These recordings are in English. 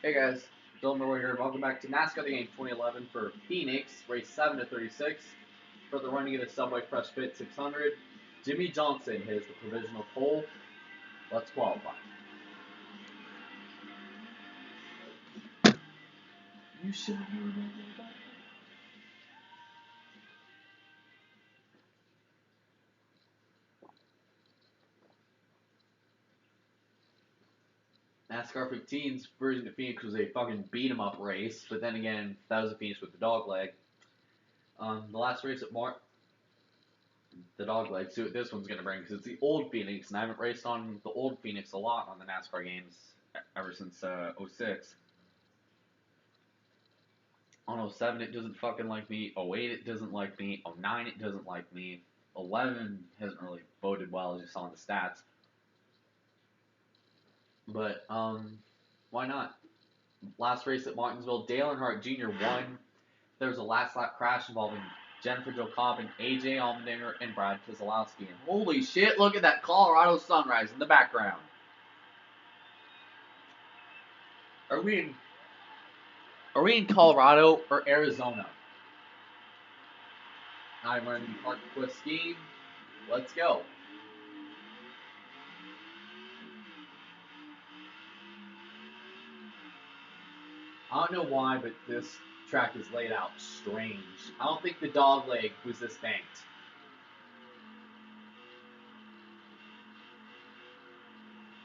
Hey guys, Dylan Miller here. Welcome back to NASCAR the Game 2011 for Phoenix, race 7 to 36. For the running of the Subway Fresh Fit 600, Jimmy Johnson has the provisional pole. Let's qualify. You should NASCAR 15's version of Phoenix was a fucking beat 'em up race, but then again, that was a Phoenix with the dog leg. The last race at the dog leg. See what this one's gonna bring because it's the old Phoenix, and I haven't raced on the old Phoenix a lot on the NASCAR games ever since '06. On '07 it doesn't fucking like me. '08 it doesn't like me. '09 it doesn't like me. 11 hasn't really voted well as you saw in the stats. But why not? Last race at Martinsville, Dale Earnhardt Jr. won. There was a last lap crash involving Jennifer Jo Cobb, AJ Allmendinger, and Brad Keselowski. And holy shit, look at that Colorado sunrise in the background. Are we in Colorado or Arizona? I'm running the Park Quest scheme. Let's go. I don't know why, but this track is laid out strange. I don't think the dog leg was this banked.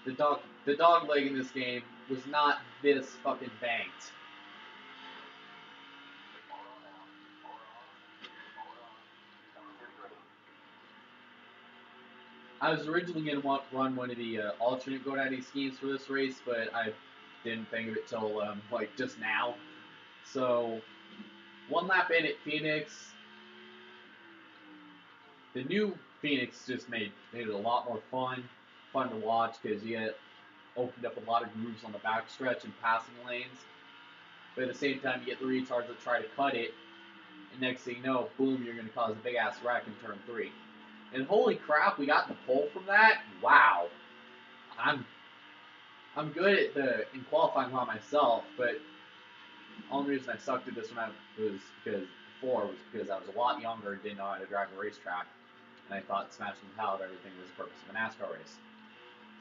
The dog leg in this game was not this fucking banked. I was originally going to run one of the alternate GoDaddy schemes for this race, but I didn't think of it till like just now. So one lap in at Phoenix. The new Phoenix just made it a lot more fun to watch because you get opened up a lot of grooves on the backstretch and passing lanes. But at the same time, you get the retards that try to cut it, and next thing you know, boom, you're going to cause a big ass wreck in turn 3. And holy crap, we got the pole from that. Wow, I'm good at in qualifying by myself, but the only reason I sucked at this one was because I was a lot younger and didn't know how to drive a racetrack, and I thought smashing the hell out of everything was the purpose of a NASCAR race.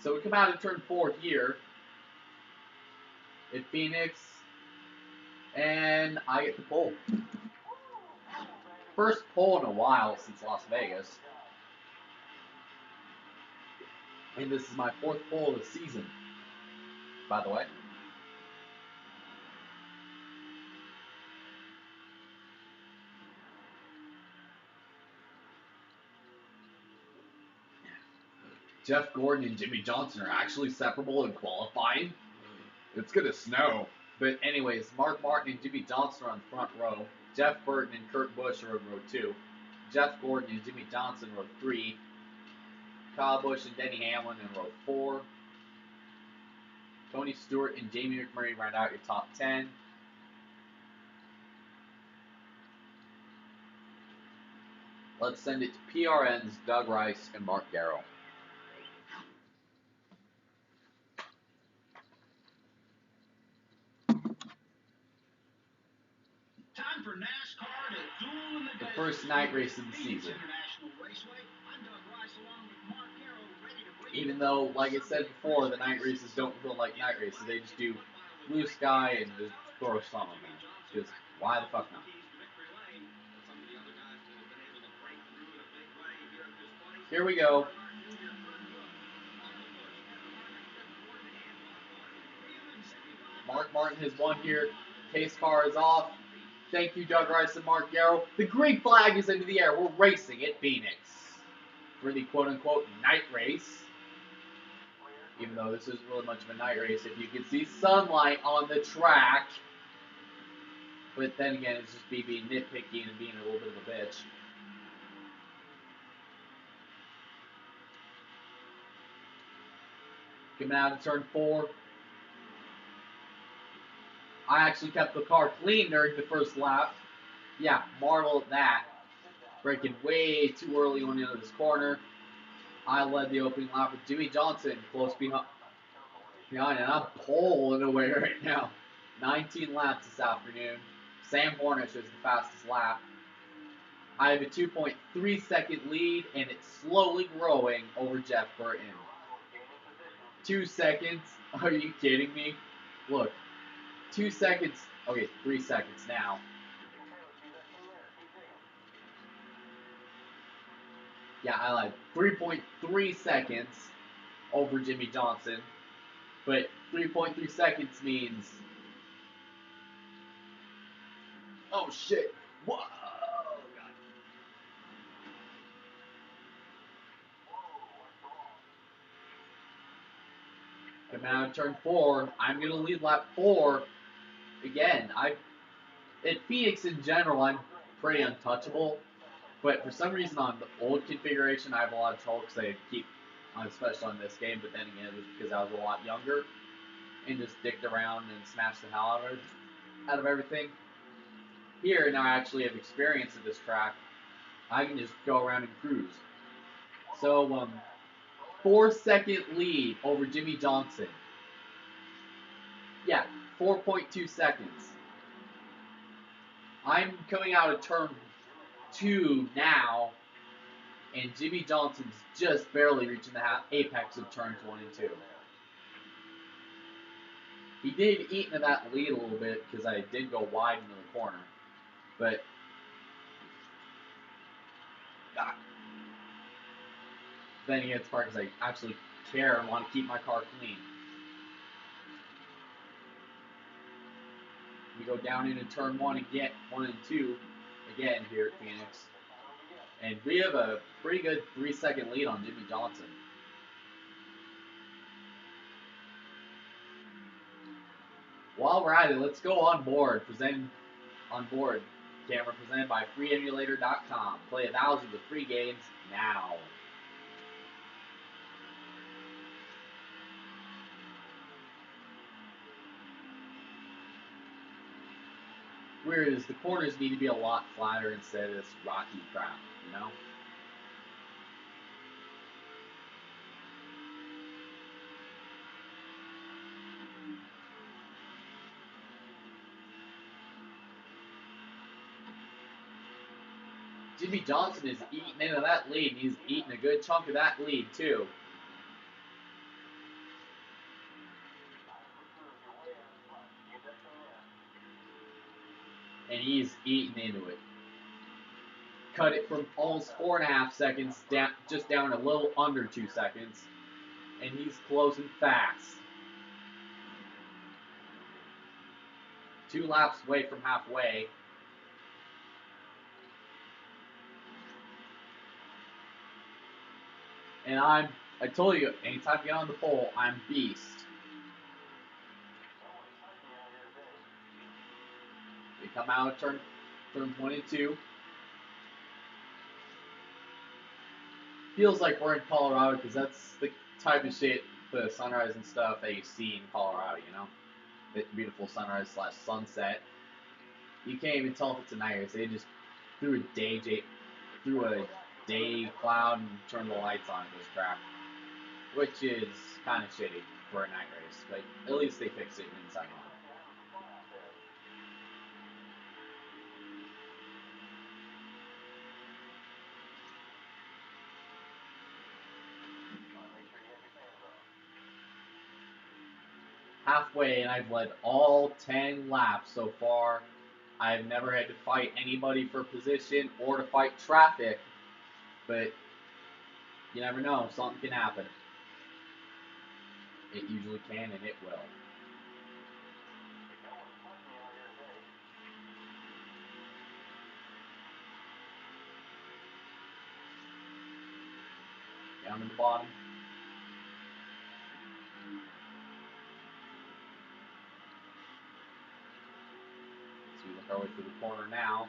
So we come out of turn 4 here at Phoenix, and I get the pole. First pole in a while since Las Vegas. And this is my 4th pole of the season, by the way. Jeff Gordon and Jimmy Johnson are actually separable in qualifying. It's going to snow. But anyways, Mark Martin and Jimmy Johnson are on the front row. Jeff Burton and Kurt Busch are in row 2. Jeff Gordon and Jimmy Johnson in row 3. Kyle Busch and Denny Hamlin in row 4. Tony Stewart and Jamie McMurray round out your top 10. Let's send it to PRN's Doug Rice and Mark Garrow. Time for NASCAR to duel in the first night race of the season. Even though, like I said before, the night races don't feel like night races. They just do blue sky and just throw a sun on them. Just why the fuck not? Here we go. Mark Martin has won here. Pace car is off. Thank you, Doug Rice and Mark Garrow. The green flag is into the air. We're racing at Phoenix for the quote-unquote night race. Even though this isn't really much of a night race, if you can see sunlight on the track. But then again, it's just me being nitpicky and being a little bit of a bitch. Coming out of turn 4. I actually kept the car clean during the first lap. Yeah, marvel at that. Braking way too early on into this corner. I led the opening lap with Jimmy Johnson close behind, and I'm pulling away right now. 19 laps this afternoon. Sam Hornish is the fastest lap. I have a 2.3 second lead, and it's slowly growing over Jeff Burton. 2 seconds? Are you kidding me? Look, 2 seconds. Okay, 3 seconds now. Yeah, I lied. 3.3 seconds over Jimmy Johnson. But 3.3 seconds means. Oh shit. Whoa! God. Coming out of turn 4, I'm going to lead lap 4 again. At Phoenix in general, I'm pretty untouchable. But for some reason on the old configuration, I have a lot of trouble because I keep, especially on this game, but then again, it was because I was a lot younger and just dicked around and smashed the hell out of everything. Here, now I actually have experience of this track, I can just go around and cruise. So, 4-second lead over Jimmy Johnson. Yeah, 4.2 seconds. I'm coming out of turn 2 now, and Jimmy Johnson's just barely reaching the apex of turns 1 and 2. He did eat into that lead a little bit because I did go wide into the corner, but then again, it's part because I actually care and want to keep my car clean. We go down into turn 1 again, 1 and 2 again here at Phoenix, and we have a pretty good 3-second lead on Jimmy Johnson. While we're at it, let's go on board. Camera presented by FreeEmulator.com. Play thousands of free games now. Weird is the corners need to be a lot flatter instead of this rocky crap, you know? Jimmy Johnson is eating into that lead, and he's eating a good chunk of that lead, too. And he's eating into it. Cut it from almost 4.5 seconds down, just down a little under 2 seconds. And he's closing fast. 2 laps away from halfway. And I told you, anytime you get on the pole, I'm beast. We come out of turn 1 and 2. Feels like we're in Colorado because that's the type of shit, the sunrise and stuff that you see in Colorado, you know? The beautiful sunrise / sunset. You can't even tell if it's a night race. They just threw a day cloud and turned the lights on at this track, which is kind of shitty for a night race, but at least they fixed it inside on. Halfway, and I've led all 10 laps so far. I've never had to fight anybody for position or to fight traffic, but you never know, something can happen. It usually can, and it will. Down to the bottom. So we look our way through the corner now.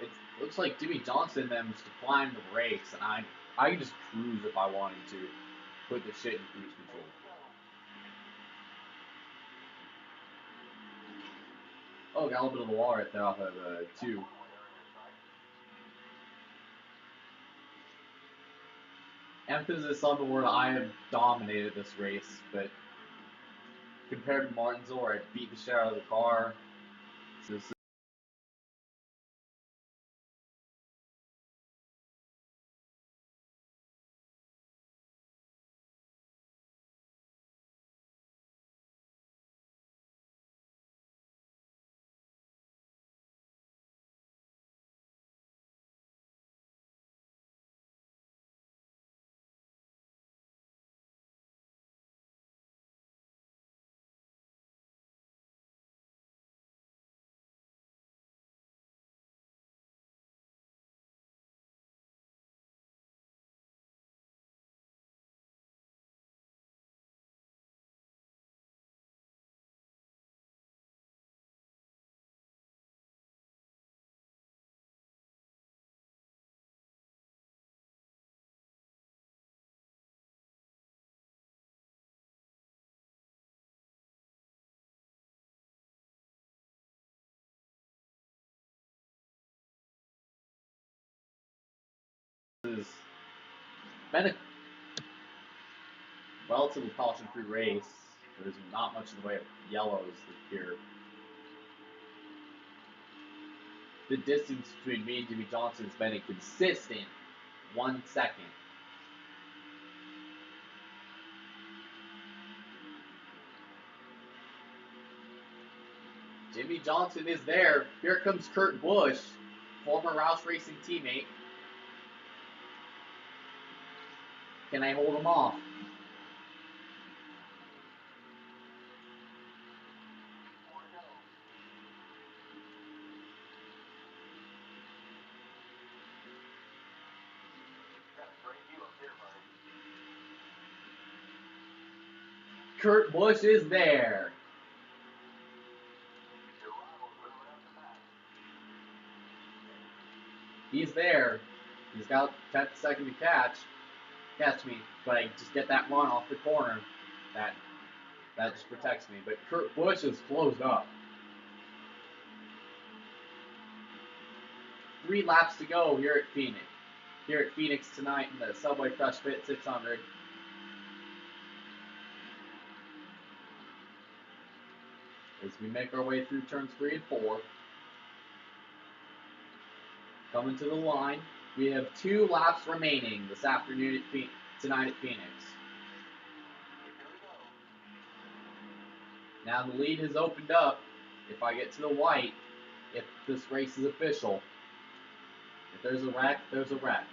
It looks like Jimmy Johnson them just declined the race, and I can just cruise if I wanted to. Put the shit in cruise control. Oh, got a little bit of the wall right there off of 2. Emphasis on the word I have dominated this race, but compared to Martinsville, I'd beat the shit out of the car. So this has been a relatively caution-free race. There's not much in the way of yellows here. The distance between me and Jimmy Johnson has been a consistent 1 second. Jimmy Johnson is there. Here comes Kurt Busch, former Roush Racing teammate. Can I hold him off? Kurt Busch is there. He's there. He's got 10th second to catch me, but I just get that run off the corner. That just protects me. But Kurt Busch is closed up. 3 laps to go here at Phoenix. Here at Phoenix tonight in the Subway Fresh Fit 600. As we make our way through turns 3 and 4. Coming to the line. We have 2 laps remaining this afternoon tonight at Phoenix. Now the lead has opened up. If I get to the white, if this race is official, if there's a wreck, there's a wreck.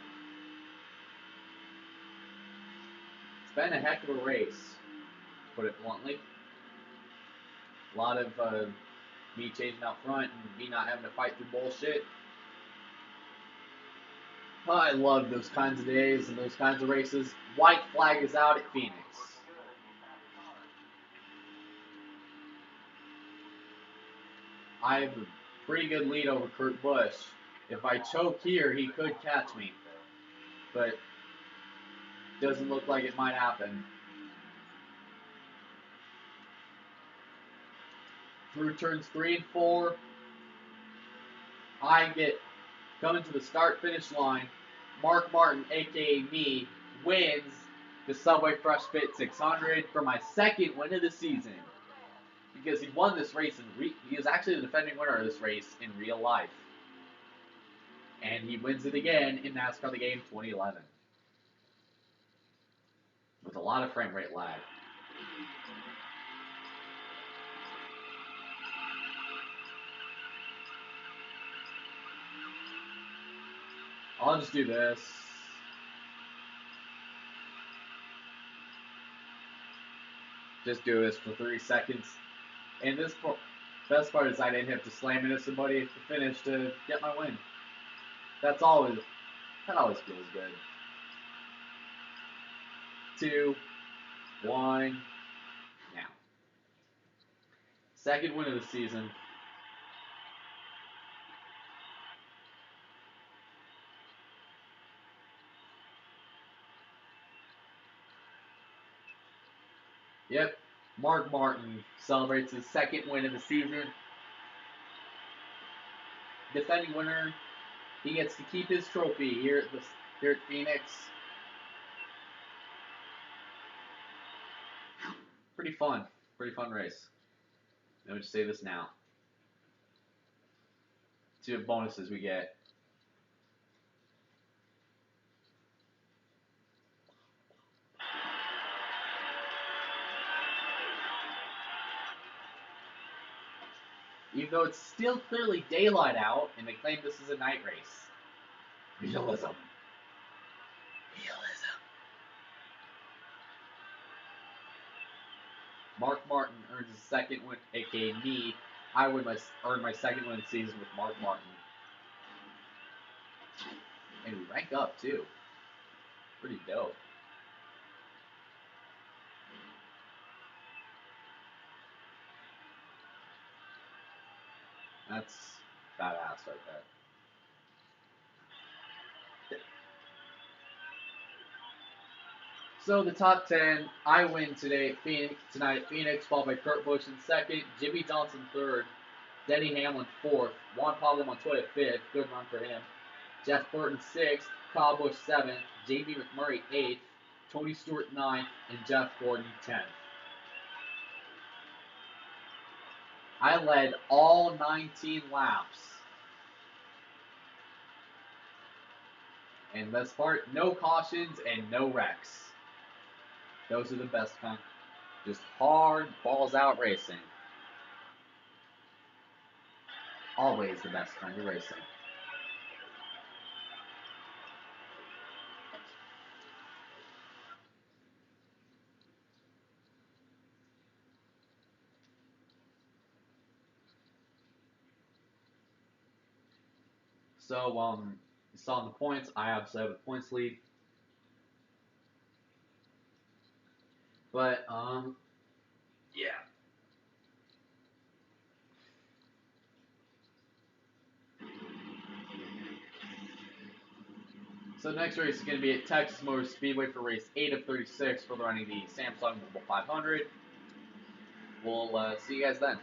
It's been a heck of a race, to put it bluntly. A lot of me changing out front and me not having to fight through bullshit. I love those kinds of days and those kinds of races. White flag is out at Phoenix. I have a pretty good lead over Kurt Busch. If I choke here, he could catch me. But doesn't look like it might happen. Through turns 3 and 4, I get coming to the start-finish line. Mark Martin, aka me, wins the Subway Fresh Fit 600 for my 2nd win of the season. Because he won this race he was actually the defending winner of this race in real life. And he wins it again in NASCAR The Game 2011. With a lot of frame rate lag. I'll just do this. Just do this for 30 seconds. And this best part is I didn't have to slam into somebody at the finish to get my win. That always feels good. 2, 1, now. 2nd win of the season. Yep, Mark Martin celebrates his 2nd win of the season. Defending winner, he gets to keep his trophy here at Phoenix. Pretty fun. Pretty fun race. Let me just say this now. See what bonuses we get. Even though it's still clearly daylight out, and they claim this is a night race. Realism. Mark Martin earns his second win, aka me. I earned my second win of the season with Mark Martin. And we rank up too. Pretty dope. That's badass right there. So the top 10, I win today. Tonight, Phoenix, followed by Kurt Busch in second, Jimmy Johnson third, Denny Hamlin fourth, Juan Pablo Montoya fifth, good run for him. Jeff Burton sixth, Kyle Busch seventh, Jamie McMurray eighth, Tony Stewart ninth, and Jeff Gordon 10th. I led all 19 laps. And best part, no cautions and no wrecks. Those are the best kind. Just hard, balls out racing. Always the best kind of racing. So, you saw the points. I obviously have a points lead. But, yeah. So next race is going to be at Texas Motor Speedway for race 8 of 36 for running the Samsung Mobile 500. We'll see you guys then.